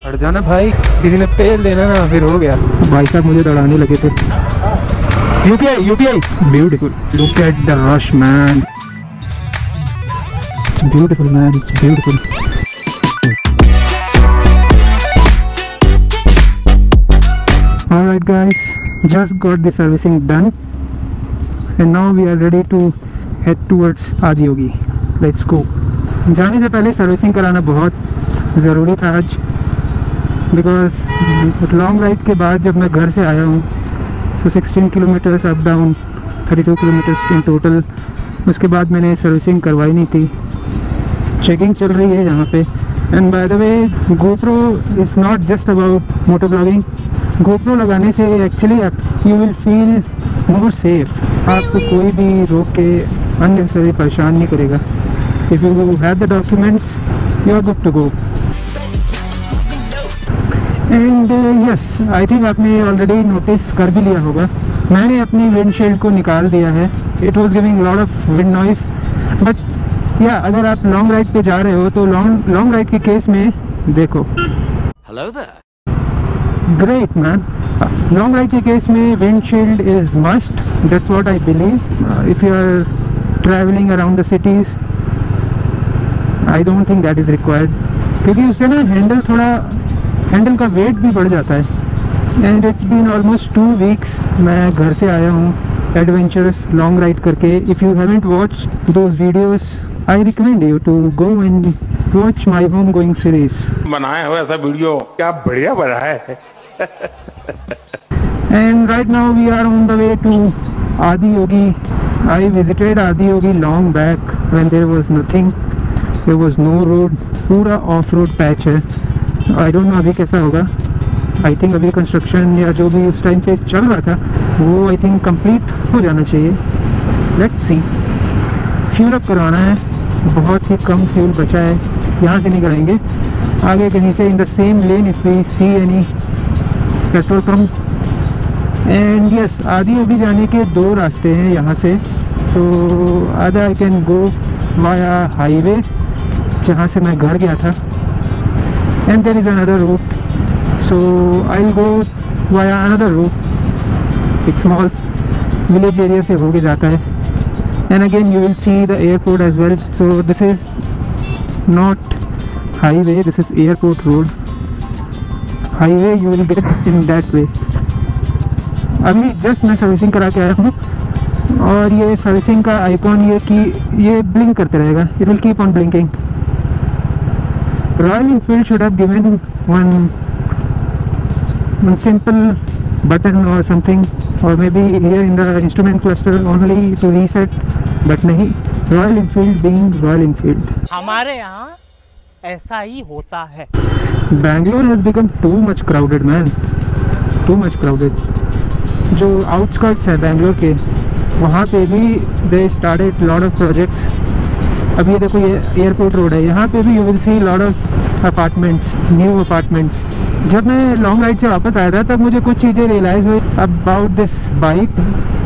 हट जाना भाई, किसी ने पेल देना ना फिर हो गया। भाई साहब मुझे दौड़ाने लगे थे। UPI beautiful, look at the rush man, it's beautiful man, it's beautiful. Alright guys, just got the servicing done and now we are ready to head towards Adiyogi. Let's go. जाने से पहले सर्विसिंग कराना बहुत ज़रूरी था आज, because long ride के बाद जब मैं घर से आया हूँ तो 16 kilometres up down, 32 kilometres in total. उसके बाद मैंने सर्विसिंग करवाई नहीं थी। चेकिंग चल रही है यहाँ पे। And by the way, GoPro is not just about moto blogging. GoPro लगाने से actually you will feel more safe. आपको कोई भी रोक के अननेसेसरी परेशान नहीं करेगा। If you have the documents you are good to go. And yes, I think आपने ऑलरेडी नोटिस कर भी लिया होगा, मैंने अपनी विंडशील्ड को निकाल दिया है। It was giving lot of wind noise, but या अगर आप लॉन्ग राइड पे जा रहे हो तो लॉन्ग राइड के केस में देखो, hello there, great man. Long ride के केस में windshield is must, that's what I believe. If you are travelling around the cities I don't think that is required, क्योंकि उससे ना हैंडल का wait भी बढ़ जाता है। And it's been almost 2 weeks मैं घर से आया हूँ एडवेंचरस लॉन्ग राइड करके। If you haven't watched those videos I recommend you to go and watch my home going series. बनाया हुआ ऐसा वीडियो क्या बढ़िया बना है। And right now we are on the way to Adiyogi. I visited Adiyogi long back when there was nothing, there was no road, पूरा of road patch है। I don't know अभी कैसा होगा। I think अभी construction या जो भी उस टाइम पे चल रहा था वो I think कंप्लीट हो जाना चाहिए। Let's see। फ्यूल अप करवाना है, बहुत ही कम फ्यूल बचा है, यहाँ से निकलेंगे आगे कहीं से in the same lane if we see any petrol pump. And yes, Adiyogi जाने के 2 रास्ते हैं यहाँ से। सो आधा I can go via highway जहाँ से मैं घर गया था, and there is another route, so I will go via another route. एक स्मॉल विलेज एरिया से होके जाता है, and again you will see the airport as well. So this is not highway, this is airport road. Highway you will get in that way. अभी just मैं servicing करा के आया हूँ और ये सर्विसिंग का आइकॉन ये ब्लिंक करते रहेगा, it will keep on blinking. Royal Enfield should have given one simple button or something, or maybe here in the instrument cluster only to reset, but नहीं, Royal Enfield being Royal Enfield. हमारे यहाँ ऐसा ही होता है। Bangalore has become too much crowded man, too much crowded. जो outskirts है बैंगलोर के, वहाँ पे भी they started lot of projects. अभी देखो ये एयरपोर्ट रोड है, यहाँ पे भी you will see lot of apartments, new apartments. जब मैं लॉन्ग राइड से वापस आया था तब मुझे कुछ चीज़ें रियलाइज़ हुई about this bike,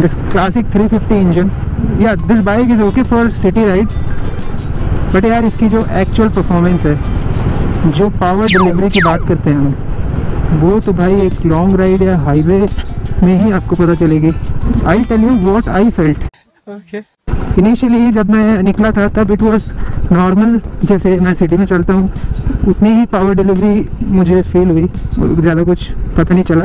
this classic 350 engine. Yeah this bike is okay for city ride, but यार इसकी जो एक्चुअल परफॉर्मेंस है, जो पावर डिलीवरी की बात करते हैं हम, वो तो भाई एक लॉन्ग राइड या हाईवे में ही आपको पता चलेगी। I tell you what I felt. Initially जब मैं निकला था तब इट वाज नॉर्मल, जैसे मैं सिटी में चलता हूँ उतनी ही पावर डिलीवरी मुझे फील हुई, ज़्यादा कुछ पता नहीं चला।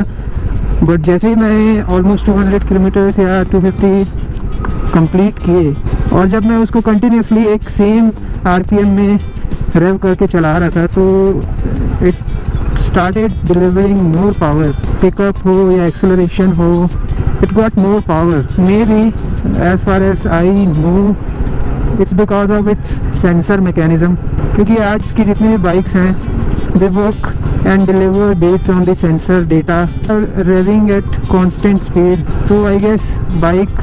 बट जैसे ही मैं ऑलमोस्ट 200 किलोमीटर्स या 250 कंप्लीट किए और जब मैं उसको कंटिन्यूसली एक सेम RPM में रेव करके चला रहा था तो it started delivering more power. Pickup हो या एक्सेलरेशन हो, it got more power. Maybe as far as I know it's because of its sensor mechanism, क्योंकि आज की जितनी भी बाइक्स हैं they work and deliver based on the sensor data, revving at constant speed. So I guess bike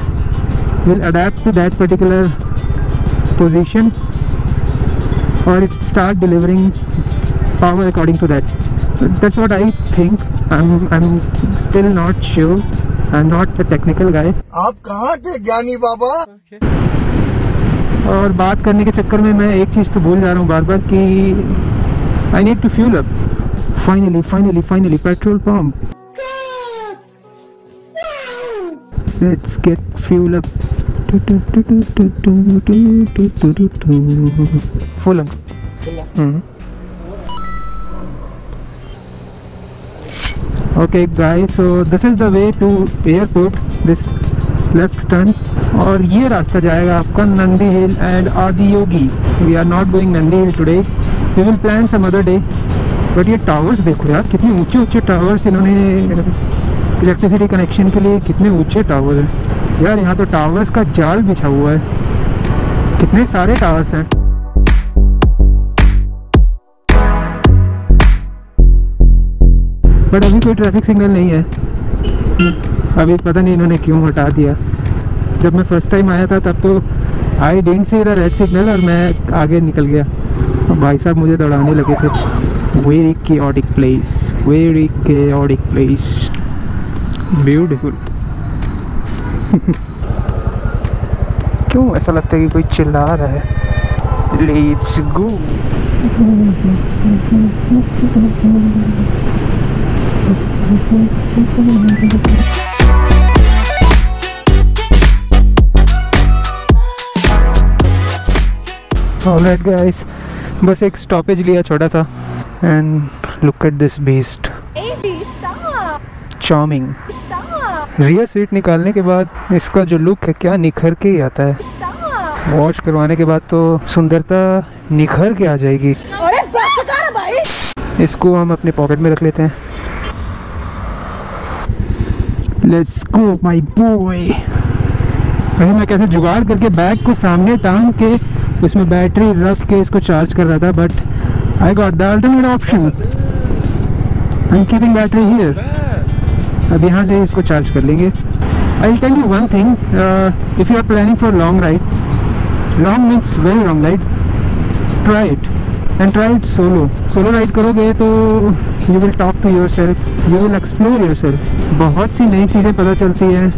will adapt to that particular position or it start delivering power according to that. That's what I think. I'm still not sure. I'm not a technical guy. आप कहाँ के ज्ञानी बाबा? और बात करने के चक्कर में मैं एक चीज़ तो भूल जा रहा हूँ बार बार कि I need to fuel up. Finally, petrol pump. Let's get fuel up. Full. Okay guys, so this is the way to airport. This left turn. और ये रास्ता जाएगा आपका Nandi hill and Adiyogi. We are not going Nandi Hill today. We will plan some other day. But ये towers देखो यार, कितने ऊंचे ऊंचे टावर्स इन्होंने इलेक्ट्रिसिटी कनेक्शन के लिए. कितने ऊंचे टावर हैं यार. यहाँ तो टावर्स का जाल बिछा हुआ है. कितने सारे टावर्स हैं. बट अभी कोई ट्रैफिक सिग्नल नहीं है. अभी पता नहीं इन्होंने क्यों हटा दिया. जब मैं फर्स्ट टाइम आया था तब तो I didn't see the red signal और मैं आगे निकल गया. भाई साहब मुझे दौड़ाने लगे थे. Very chaotic place, very chaotic place. Beautiful. क्यों ऐसा लगता है कि कोई चिल्ला रहा है. Let's go. Alright guys, बस एक स्टॉपेज लिया छोटा सा. And look at this beast. Charming. Rear seat निकालने के बाद इसका जो लुक है क्या निखर के ही आता है. वॉश करवाने के बाद तो सुंदरता निखर के आ जाएगी. इसको हम अपने पॉकेट में रख लेते हैं. Let's go my boy. अरे मैं कैसे जुगाड़ करके बैग को सामने टांग के उसमें बैटरी रख के इसको चार्ज कर रहा था. But I got the alternate option. I'm keeping battery here. अब यहाँ से इसको चार्ज कर लेंगे. I'll tell you one thing. If you are planning for long ride, long means very long ride, try it and try it solo. Solo ride करोगे तो you will talk to yourself, you will explore yourself. बहुत सी नई चीज़ें पता चलती हैं.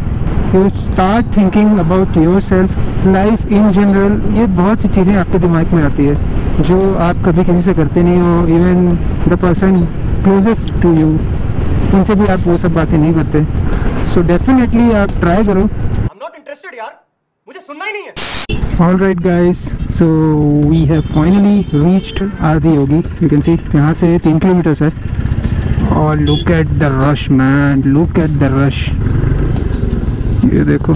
You start thinking about yourself, life in general. ये बहुत सी चीज़ें आपके दिमाग में आती है जो आप कभी किसी से करते नहीं हो. Even the person closest to you, उनसे भी आप वो सब बातें नहीं करते. सो डेफिनेटली आप ट्राई करो. I'm not interested यार, मुझे सुनना ही नहीं है. Alright guys, so we have finally reached Adiyogi. You can see यहाँ से 3 किलोमीटर्स है. और look at the rush man, look at the rush. ये देखो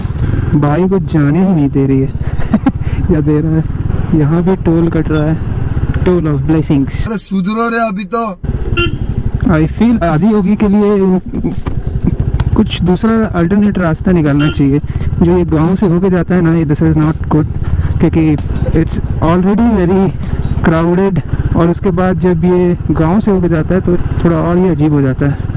भाई को जाने ही नहीं दे रही है. या दे रहा है. यहाँ पे टोल कट रहा है. Toll of blessings. अरे सुधरो रे अभी तो. आई फील आदियोगी के लिए कुछ दूसरा अल्टरनेट रास्ता निकालना चाहिए. जो ये गांव से होके जाता है ना, दिस इज़ नॉट गुड. क्योंकि इट्स ऑलरेडी वेरी क्राउडेड और उसके बाद जब ये गांव से होके जाता है तो थोड़ा और ही अजीब हो जाता है.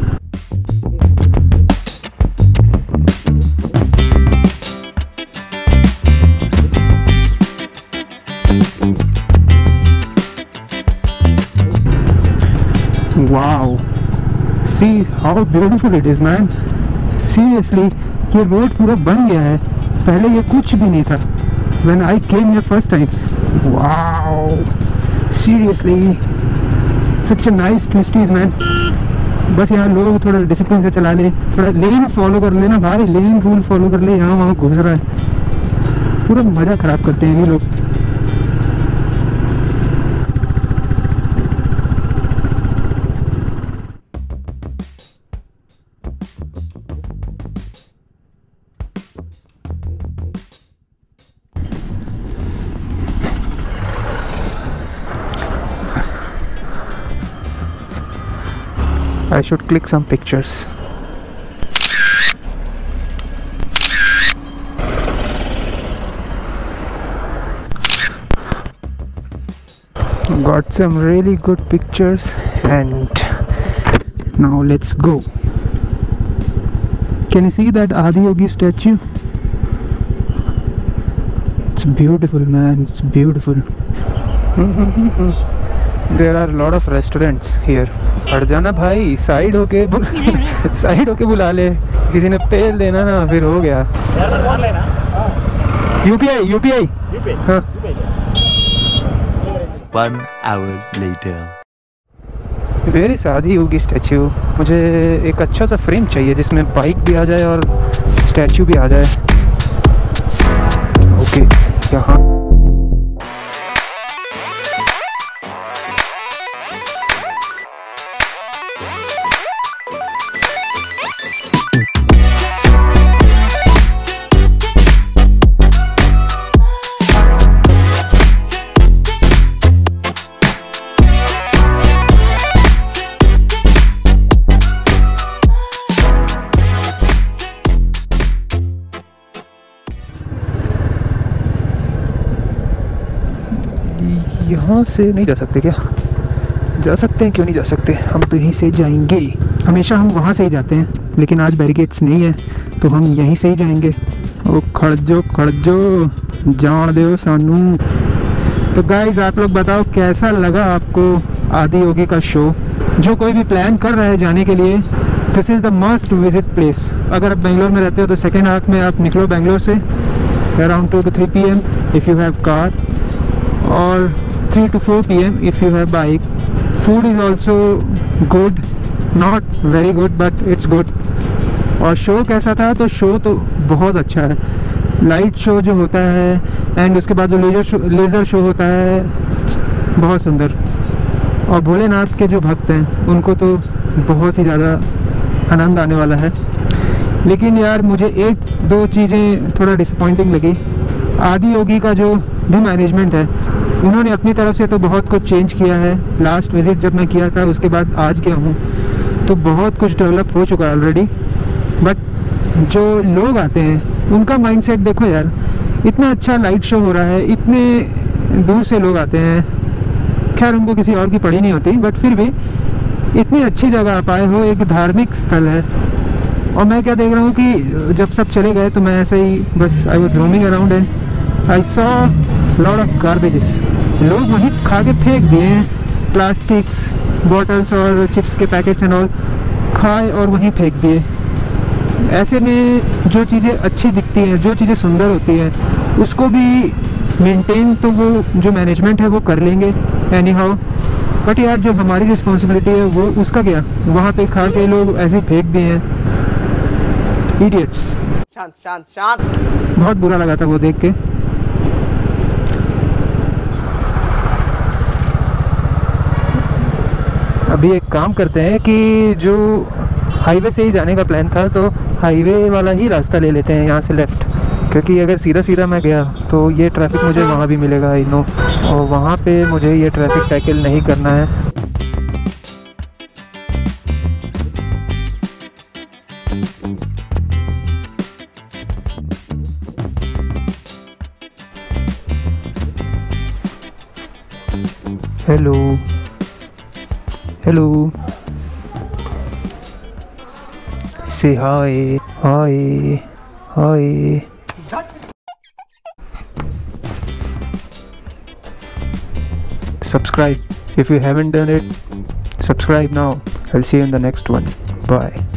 Wow, see how beautiful it is man. Seriously, ये रोड पूरा बन गया है. पहले ये कुछ भी नहीं था. When I came here first time, wow, seriously, such a nice twisties man. बस यहाँ लोग थोड़ा डिसिप्लिन से चला ले, थोड़ा लेन फॉलो कर लेना भाई. लेन रूल फॉलो कर ले. यहाँ वहाँ घुस रहा है, पूरा मज़ा ख़राब करते हैं ये लोग. I should click some pictures. Got some really good pictures and now let's go. Can you see that Adiyogi statue? It's beautiful man, it's beautiful. There are a lot of restaurants here. हट जाना भाई, side होके side होके बुला ले. किसी ने पेल देना ना, फिर हो गया. यूपीआई. हाँ. 1 hour later. वेरी आदि योगी स्टैचू। मुझे एक अच्छा सा फ्रेम चाहिए जिसमें बाइक भी आ जाए और स्टैचू भी आ जाए। ओके, यहाँ यहाँ से नहीं जा सकते क्या? जा सकते हैं, क्यों नहीं जा सकते? हम तो यहीं से जाएंगे। हमेशा हम वहाँ से ही जाते हैं, लेकिन आज बैरिकेड्स नहीं है तो हम यहीं से ही जाएंगे। ओ खड़जो जान दो सानू। तो गाइज आप लोग बताओ कैसा लगा आपको आदि योगी का शो। जो कोई भी प्लान कर रहा है जाने के लिए, this is the must visit place. अगर आप बेंगलोर में रहते हो तो सेकेंड हाफ में आप निकलो बेंगलोर से around 2 to 3 PM if you have car, और 3 to 4 PM if you have bike. Food is also good, not very good but it's good. और शो कैसा था? तो शो तो बहुत अच्छा है। लाइट शो जो होता है एंड उसके बाद जो लेज़र शो होता है, बहुत सुंदर। और भोलेनाथ के जो भक्त हैं उनको तो बहुत ही ज़्यादा आनंद आने वाला है। लेकिन यार मुझे 1-2 चीज़ें थोड़ा डिसअपॉइंटिंग लगी। आदि योगी का जो भी मैनेजमेंट है, उन्होंने अपनी तरफ से तो बहुत कुछ चेंज किया है। लास्ट विज़िट जब मैं किया था उसके बाद आज गया हूँ तो बहुत कुछ डेवलप हो चुका है ऑलरेडी। बट जो लोग आते हैं उनका माइंडसेट देखो यार, इतना अच्छा लाइट शो हो रहा है, इतने दूर से लोग आते हैं। खैर उनको किसी और की पड़ी नहीं होती, बट फिर भी इतनी अच्छी जगह आप आए हो, एक धार्मिक स्थल है। और मैं क्या देख रहा हूँ कि जब सब चले गए तो मैं ऐसे ही बस I was roaming around and I saw lot of garbages. लोग वहीं खा के फेंक दिए हैं, प्लास्टिक्स बॉटल्स और चिप्स के पैकेट्स एंड ऑल खाए और वहीं फेंक दिए। ऐसे में जो चीज़ें अच्छी दिखती हैं, जो चीज़ें सुंदर होती हैं, उसको भी मेंटेन तो वो जो मैनेजमेंट है वो कर लेंगे एनी हाउ। बट यार जो हमारी रिस्पॉन्सिबिलिटी है वो उसका क्या? वहाँ पे खा के लोग ऐसे फेंक दिए हैं, इडियट्स। शांत शांत शांत। बहुत बुरा लगा था वो देख के। अभी एक काम करते हैं कि जो हाईवे से ही जाने का प्लान था तो हाईवे वाला ही रास्ता ले लेते हैं यहाँ से लेफ़्ट, क्योंकि अगर सीधा सीधा मैं गया तो ये ट्रैफिक मुझे वहाँ भी मिलेगा, आई नो, और वहाँ पे मुझे ये ट्रैफिक टैकल नहीं करना है। हेलो हेलो, से हाय हाय हाय। Subscribe if you haven't done it. Subscribe now. I'll see you in the next one. Bye.